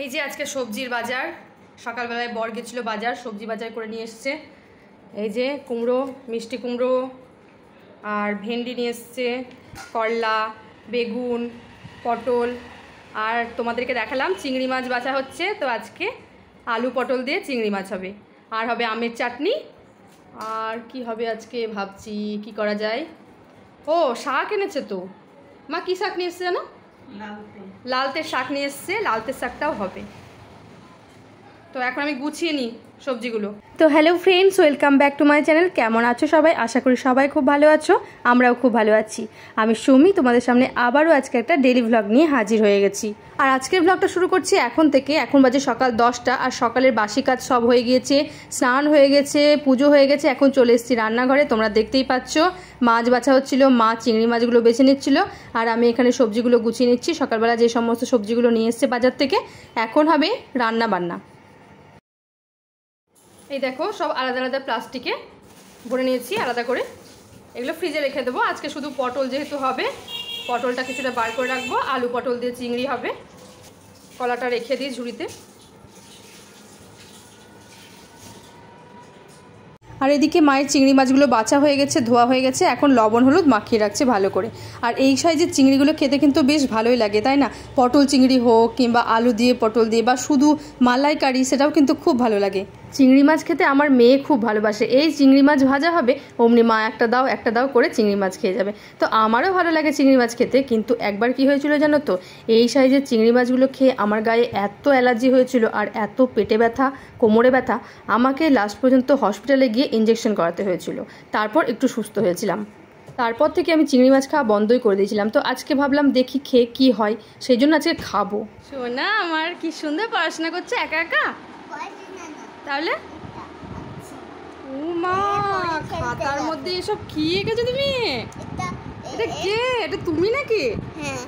এই যে আজকে সবজির বাজার, সকালবেলায় বর গেছিলো বাজার, সবজি বাজার করে নিয়ে এসছে। এই যে কুমড়ো, মিষ্টি কুমড়ো আর ভেন্ডি নিয়ে এসছে, করলা, বেগুন, পটল, আর তোমাদেরকে দেখালাম চিংড়ি মাছ বাছা হচ্ছে। তো আজকে আলু পটল দিয়ে চিংড়ি মাছ হবে, আর হবে আমের চাটনি। আর কি হবে আজকে ভাবছি কি করা যায়। ও শাক এনেছে তো মা, কী শাক নিয়ে এসছে জানো? লালতের শাক নিয়ে এসছে, লালতের শাকটাও হবে। তো এখন আমি গুছিয়ে নিই সবজিগুলো। তো hello friends, welcome back to my channel. কেমন আছো সবাই? আশা করি সবাই খুব ভালো আছো, আমরাও খুব ভালো আছি। আমি সুমি, তোমাদের সামনে আবারও আজকে একটা ডেলি ভ্লগ নিয়ে হাজির হয়ে গেছি। আর আজকের ভ্লগটা শুরু করছি এখন থেকে। এখন বাজে সকাল 10টা, আর সকালের বাসি কাজ সব হয়ে গিয়েছে, স্নান হয়ে গেছে, পুজো হয়ে গেছে। এখন চলে এসেছি রান্নাঘরে, তোমরা দেখতেই পাচ্ছ। মাছ বাছা হচ্ছিল, মা চিংড়ি মাছগুলো বেছে নিচ্ছিল, আর আমি এখানে সবজিগুলো গুছিয়ে নিচ্ছি। সকালবেলা যে সমস্ত সবজিগুলো নিয়ে এসছে বাজার থেকে, এখন হবে রান্না বান্না। এই দেখো সব আলাদা আলাদা প্লাস্টিকে ভরে নিয়েছি আলাদা করে, এগুলো ফ্রিজে রেখে দেবো। আজকে শুধু পটল যেহেতু হবে, পটলটা কিছুটা বার করে রাখবো। আলু পটল দিয়ে চিংড়ি হবে, কলাটা রেখে দিই ঝুড়িতে। আর এদিকে মায়ের চিংড়ি মাছগুলো বাছা হয়ে গেছে, ধোয়া হয়ে গেছে, এখন লবণ হলুদ মাখিয়ে রাখছে ভালো করে। আর এই সাইজের চিংড়িগুলো খেতে কিন্তু বেশ ভালোই লাগে, তাই না? পটল চিংড়ি হোক কিংবা আলু দিয়ে পটল দিয়ে বা শুধু মালাইকারি, সেটাও কিন্তু খুব ভালো লাগে। চিংড়ি মাছ খেতে আমার মেয়ে খুব ভালোবাসে। এই চিংড়ি মাছ ভাজা হবে, অমনি মা একটা দাও করে চিংড়ি মাছ খেয়ে যাবে। তো আমারও ভালো লাগে চিংড়ি মাছ খেতে, কিন্তু একবার কি হয়েছিল জানো তো? এই সাইজের চিংড়ি মাছগুলো খেয়ে আমার গায়ে এত অ্যালার্জি হয়েছিল, আর এত পেটে ব্যথা, কোমরে ব্যথা, আমাকে লাস্ট পর্যন্ত হসপিটালে গিয়ে ইঞ্জেকশন করাতে হয়েছিল। তারপর একটু সুস্থ হয়েছিলাম। তারপর থেকে আমি চিংড়ি মাছ খাওয়া বন্ধই করে দিয়েছিলাম। তো আজকে ভাবলাম দেখি খেয়ে কি হয়, সেই জন্য আজকে খাবো। শোনা আমার কি সুন্দর পড়াশোনা করছে একা একা। তাহলে ও মা, খাতার মধ্যে এসব কি এঁকেছো তুমি? এটা কে? এটা তুমি নাকি?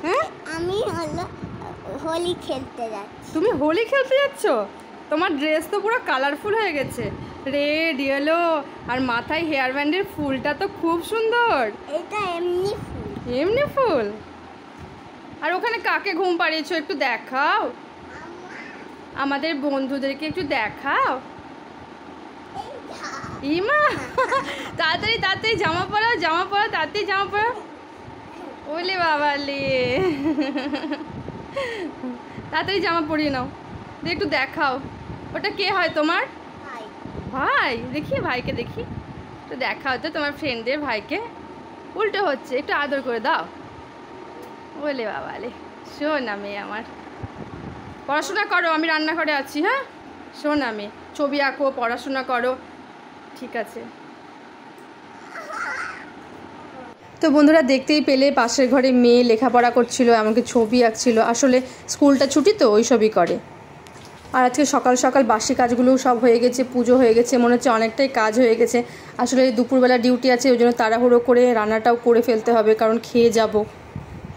হ্যাঁ, আমি হলো হোলি খেলতে যাচ্ছি। তুমি হোলি খেলতে যাচ্ছ? তোমার ড্রেস তো পুরো কালারফুল হয়ে গেছে, রেড, ইয়েলো, আর মাথায় হেয়ার ব্যান্ডের ফুলটা তো খুব সুন্দর। এটা এমনি ফুল। এমনি ফুল? আর ওখানে কাকে ঘুম পাড়িয়েছো একটু দেখাও, আমাদের বন্ধুদেরকে একটু দেখাও। ইমা, তাড়াতাড়ি জামা পরাও, তাড়াতাড়ি জামা পরাও। ওলে বাবালে, তাড়াতাড়ি জামা পরিয়ে নাও, একটু দেখাও। ওটা কে হয় তোমার? ভাই? দেখি ভাইকে, দেখি একটু দেখাও তো তোমার ফ্রেন্ডের ভাইকে। উল্টো হচ্ছে, একটু আদর করে দাও। ওলে বাবালে, শোন মেয়ে আমার, পড়াশোনা করো, আমি রান্নাঘরে আছি। হ্যাঁ শোন, আমি ছবি আঁকো, পড়াশোনা করো, ঠিক আছে? তো বন্ধুরা দেখতেই পেলে, পাশের ঘরে মেয়ে লেখাপড়া করছিল, এমনকি ছবি আঁকছিল। আসলে স্কুলটা ছুটি তো, ওইসবই করে। আর আজকে সকাল সকাল বাসি কাজগুলোও সব হয়ে গেছে, পুজো হয়ে গেছে, মনে হচ্ছে অনেকটাই কাজ হয়ে গেছে। আসলে দুপুরবেলা ডিউটি আছে, ওই জন্য তাড়াহুড়ো করে রান্নাটাও করে ফেলতে হবে, কারণ খেয়ে যাব।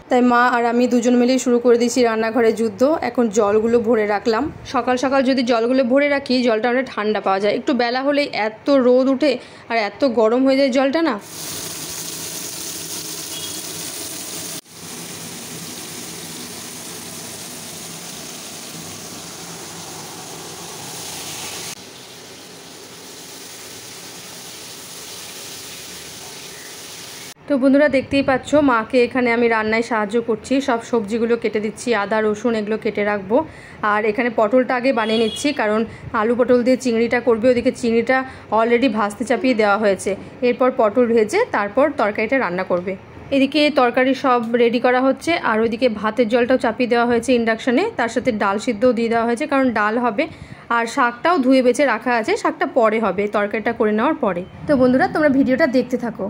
তাই মা আর আমি দুজন মিলেই শুরু করে দিয়েছি রান্নাঘরে যুদ্ধ। এখন জলগুলো ভরে রাখলাম। সকাল সকাল যদি জলগুলো ভরে রাখি, জলটা অনেক ঠান্ডা পাওয়া যায়। একটু বেলা হলেই এত রোদ উঠে আর এত গরম হয়ে যায় জলটা না। তো বন্ধুরা দেখতেই পাচ্ছ, মাকে এখানে আমি রান্নায় সাহায্য করছি, সব সবজিগুলো কেটে দিচ্ছি, আদা রসুন এগুলো কেটে রাখবো। আর এখানে পটলটা আগে বানিয়ে নিচ্ছি, কারণ আলু পটল দিয়ে চিংড়িটা করবে। ওদিকে চিংড়িটা অলরেডি ভাজতে চাপিয়ে দেওয়া হয়েছে, এরপর পটল ভেজে তারপর তরকারিটা রান্না করবে। এদিকে তরকারি সব রেডি করা হচ্ছে, আর ওইদিকে ভাতের জলটাও চাপিয়ে দেওয়া হয়েছে ইন্ডাকশানে, তার সাথে ডাল সিদ্ধও দিয়ে দেওয়া হয়েছে, কারণ ডাল হবে। আর শাকটাও ধুয়ে বেছে রাখা আছে, শাকটা পরে হবে, তরকারিটা করে নেওয়ার পরে। তো বন্ধুরা তোমরা ভিডিওটা দেখতে থাকো।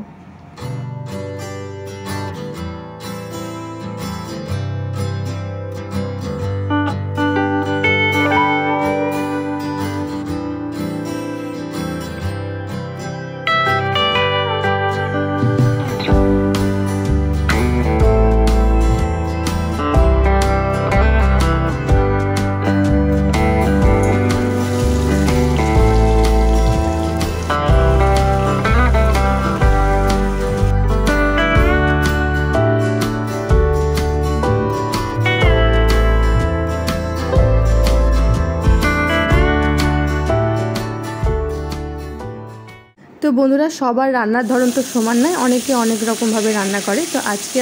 বন্ধুরা, সবার রান্নার ধরন তো সমান নয়, অনেকে অনেক রকমভাবে রান্না করে। তো আজকে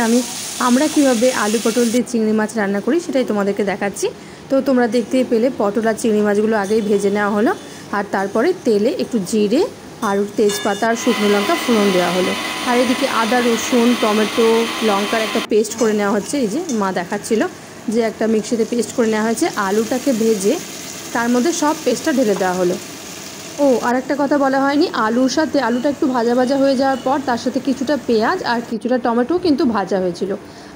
আমরা কিভাবে আলু পটল দিয়ে চিংড়ি মাছ রান্না করি সেটাই তোমাদেরকে দেখাচ্ছি। তো তোমরা দেখতেই পেলে পটল আর চিংড়ি মাছগুলো আগেই ভেজে নেওয়া হলো, আর তারপরে তেলে একটু জিরে আর তেজপাতা আর শুকনো লঙ্কা ফোড়ন দেওয়া হলো। আর এদিকে আদা রসুন টমেটো লঙ্কার একটা পেস্ট করে নেওয়া হচ্ছে। এই যে মা দেখাচ্ছিল যে একটা মিক্সিতে পেস্ট করে নেওয়া হয়েছে। আলুটাকে ভেজে তার মধ্যে সব পেস্টটা ঢেলে দেওয়া হলো। ও আর একটা কথা বলা হয়নি, আলুর সাথে আলুটা একটু ভাজা ভাজা হয়ে যাওয়ার পর তার সাথে কিছুটা পেঁয়াজ আর কিছুটা টমেটো কিন্তু ভাজা হয়েছিল।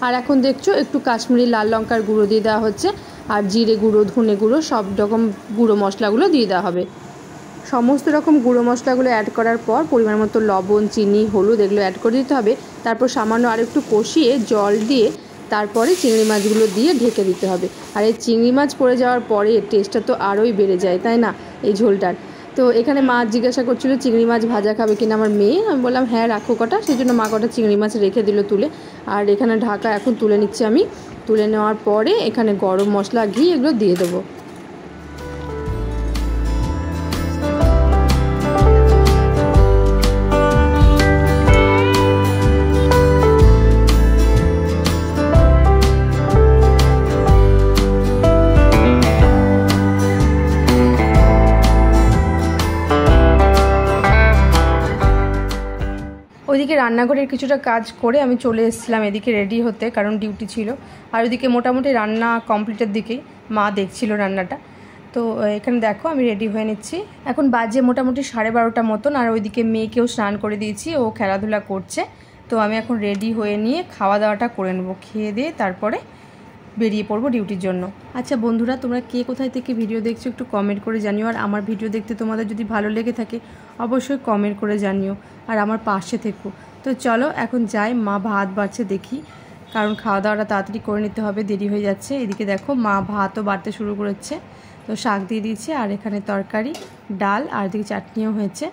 আর এখন দেখছো একটু কাশ্মীরি লাল লঙ্কার গুঁড়ো দিয়ে দেওয়া হচ্ছে, আর জিরে গুঁড়ো ধনে গুঁড়ো সব রকম গুঁড়ো মশলাগুলো দিয়ে দেওয়া হবে। সমস্ত রকম গুঁড়ো মশলাগুলো অ্যাড করার পর পরিমাণ মতো লবণ চিনি হলুদ এগুলো অ্যাড করে দিতে হবে। তারপর সামান্য আর একটু কষিয়ে জল দিয়ে তারপরে চিংড়ি মাছগুলো দিয়ে ঢেকে দিতে হবে। আর এই চিংড়ি মাছ পড়ে যাওয়ার পরে এর টেস্টটা তো আরোই বেড়ে যায়, তাই না, এই ঝোলটার। তো এখানে মা জিজ্ঞাসা করছিল চিংড়ি মাছ ভাজা খাবে কিনা আমার মেয়ে। আমি বললাম হ্যাঁ রাখো কটা, সেই জন্য মা কটা চিংড়ি মাছ রেখে দিল তুলে। আর এখানে ঢাকা এখন তুলে নিচ্ছি আমি। তুলে নেওয়ার পরে এখানে গরম মশলা ঘি এগুলো দিয়ে দেবো। ওইদিকে রান্নাঘরের কিছুটা কাজ করে আমি চলে এসেছিলাম এদিকে রেডি হতে, কারণ ডিউটি ছিল। আর ওইদিকে মোটামুটি রান্না কমপ্লিটের দিকেই মা দেখছিল রান্নাটা। তো এখানে দেখো আমি রেডি হয়ে নিচ্ছি। এখন বাজে মোটামুটি 12:30 মতন। আর ওইদিকে মেয়েকেও স্নান করে দিয়েছি, ও খেলাধুলা করছে। তো আমি এখন রেডি হয়ে নিয়ে খাওয়া দাওয়াটা করে নেবো, খেয়ে দিয়ে তারপরে বেরিয়ে পড়বো ডিউটির জন্য। আচ্ছা বন্ধুরা, তোমরা কে কোথায় থেকে ভিডিও দেখছো একটু কমেন্ট করে জানিও। আর আমার ভিডিও দেখতে তোমাদের যদি ভালো লেগে থাকে অবশ্যই কমেন্ট করে জানিও, আর আমার পাশে থেকো। তো চলো এখন যাই, মা ভাত বাড়ছে দেখি, কারণ খাওয়া দাওয়াটা তাড়াতাড়ি করে নিতে হবে, দেরি হয়ে যাচ্ছে। এদিকে দেখো মা ভাতও বাড়তে শুরু করেছে। তো শাক দিয়ে দিয়েছে, আর এখানে তরকারি ডাল আর এদিকে চাটনিও হয়েছে।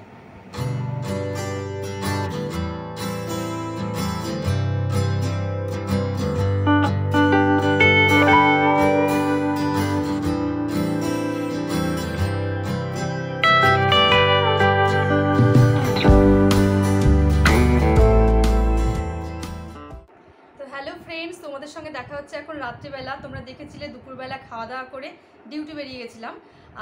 তোমাদের সঙ্গে দেখা হচ্ছে এখন রাত্রিবেলা। তোমরা দেখেছিলে দুপুরবেলা খাওয়া দাওয়া করে ডিউটি বেরিয়ে গেছিলাম,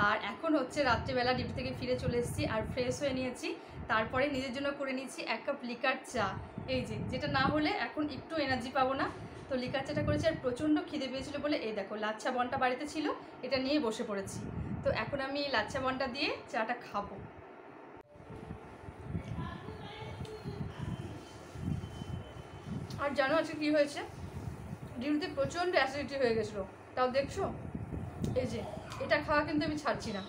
আর এখন হচ্ছে রাত্রিবেলা ডিউটি থেকে ফিরে চলে এসেছি আর ফ্রেশ হয়ে নিয়েছি। তারপরে নিজের জন্য করে নিয়েছি 1 কাপ লিকার চা। এই যে যেটা না হলে এখন একটু এনার্জি পাবো না। তো লিকার চাটা করেছি, আর প্রচণ্ড খিদে পেয়েছিল বলে এই দেখো লাচ্ছা বনটা বাড়িতে ছিল, এটা নিয়ে বসে পড়েছি। তো এখন আমি লাচ্ছা বনটা দিয়ে চাটা খাবো। আর জানো আজকে কী হয়েছে, ডিউটিতে প্রচণ্ড অ্যাসিডিটি হয়ে গেছিলো, তাও দেখছো এই যে এটা খাওয়া কিন্তু আমি ছাড়ছি না।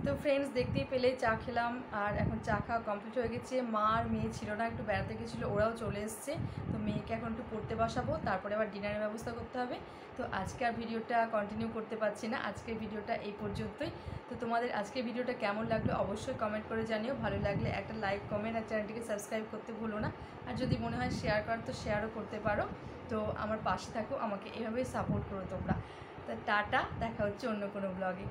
তো ফ্রেন্ডস দেখতেই পেলে চা খেলাম, আর এখন চা খাওয়া কমপ্লিট হয়ে গেছে। মা আর মেয়ে ছিল না, একটু বেড়াতে গেছিলো, ওরাও চলে এসছে। তো মেয়েকে এখন একটু পড়তে বসাবো, তারপরে আবার ডিনারের ব্যবস্থা করতে হবে। তো আজকে আর ভিডিওটা কন্টিনিউ করতে পারছি না, আজকের ভিডিওটা এই পর্যন্তই। তো তোমাদের আজকের ভিডিওটা কেমন লাগলো অবশ্যই কমেন্ট করে জানিও। ভালো লাগলে একটা লাইক কমেন্ট আর চ্যানেলটিকে সাবস্ক্রাইব করতে ভুলো না। আর যদি মনে হয় শেয়ার করার তো শেয়ারও করতে পারো। তো আমার পাশে থাকো, আমাকে এভাবেই সাপোর্ট করো তোমরা। তো টাটা, দেখা হচ্ছে অন্য কোনো ব্লগে।